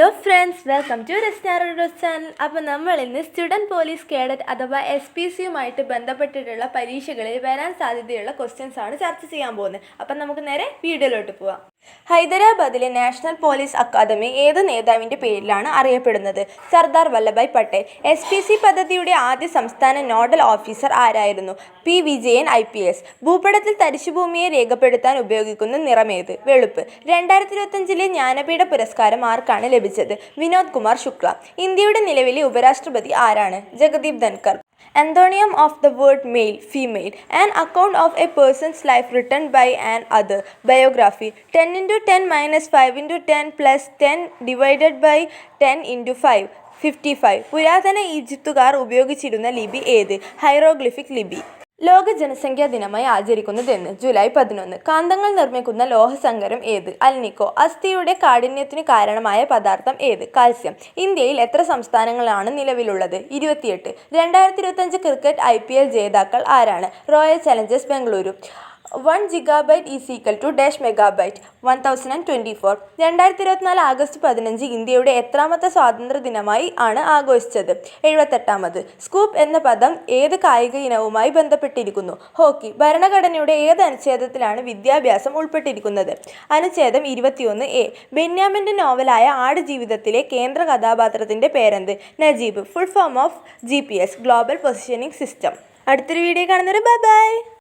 Hello friends, welcome to Restaro channel. അപ്പോൾ നമ്മൾ ഇന്ന് സ്റ്റുഡൻറ്റ് പോലീസ് കേഡറ്റ് അഥവാ SPCയുമായിട്ട് ബന്ധപ്പെട്ടിട്ടുള്ള പരീക്ഷകളിൽ വരാൻ സാധ്യതയുള്ള ക്വസ്റ്റ്യൻസ് ആണ് ചർച്ച ചെയ്യാൻ പോകുന്നത്. അപ്പം നമുക്ക് നേരെ വീഡിയോയിലോട്ട് പോവാം. ഹൈദരാബാദിലെ നാഷണൽ പോലീസ് അക്കാദമി ഏത് നേതാവിൻ്റെ പേരിലാണ് അറിയപ്പെടുന്നത്? സർദാർ വല്ലഭായ് പട്ടേൽ. SPC പദ്ധതിയുടെ ആദ്യ സംസ്ഥാന നോഡൽ ഓഫീസർ ആരായിരുന്നു? P. വിജയൻ IPS. ഭൂപടത്തിൽ തരിശുഭൂമിയെ രേഖപ്പെടുത്താൻ ഉപയോഗിക്കുന്ന നിറമേത്? വെളുപ്പ്. 2025 ജ്ഞാനപീഠ പുരസ്കാരം ആർക്കാണ് ലഭിച്ചത്? വിനോദ് കുമാർ ശുക്ല. ഇന്ത്യയുടെ നിലവിലെ ഉപരാഷ്ട്രപതി ആരാണ്? Jagdeep Dhankhar. Antonym of the word male, female. An account of a person's life written by an other. Biography. 10 into 10 minus 5 into 10 plus 10 divided by 10 into 5. 55. പുരാതന ഈജിപ്തുകാർ ഉപയോഗിച്ചിരുന്ന ലിപി ഏത്? ഹൈറോഗ്ലിഫിക് ലിപി. ലോക ജനസംഖ്യാ ദിനമായി ആചരിക്കുന്നതെന്ന്? ജൂലൈ 11. കാന്തങ്ങൾ നിർമ്മിക്കുന്ന ലോഹസങ്കരം ഏത്? അൽനിക്കോ. അസ്ഥിയുടെ കാഠിന്യത്തിനു കാരണമായ പദാർത്ഥം ഏത്? കാൽസ്യം. ഇന്ത്യയിൽ എത്ര സംസ്ഥാനങ്ങളാണ് നിലവിലുള്ളത്? 28. 2025 ക്രിക്കറ്റ് IPL ജേതാക്കൾ ആരാണ്? Royal Challengers Bengaluru. 1 GB is equal to dash megabyte. 1024. 2024 August 15 ഇന്ത്യയുടെ എത്രാമത്തെ സ്വാതന്ത്ര്യ ദിനമായി ആണ് ആഘോഷിച്ചത്? 78ാമത്. സ്കൂപ്പ് എന്ന പദം ഏത് കായിക ഇനവുമായി ബന്ധപ്പെട്ടിരിക്കുന്നു? ഹോക്കി. ഭരണഘടനയുടെ ഏത് അനുച്ഛേദത്തിലാണ് വിദ്യാഭ്യാസം ഉൾപ്പെട്ടിരിക്കുന്നത്? അനുച്ഛേദം 21A. ബെന്യാമിൻ്റെ നോവലായ ആടുജീവിതത്തിലെ കേന്ദ്ര കഥാപാത്രത്തിൻ്റെ പേരെന്ത്? Najeeb. Full form of GPS, global positioning system. അടുത്തൊരു വീഡിയോ കാണുന്നവരെ ബൈ ബൈ.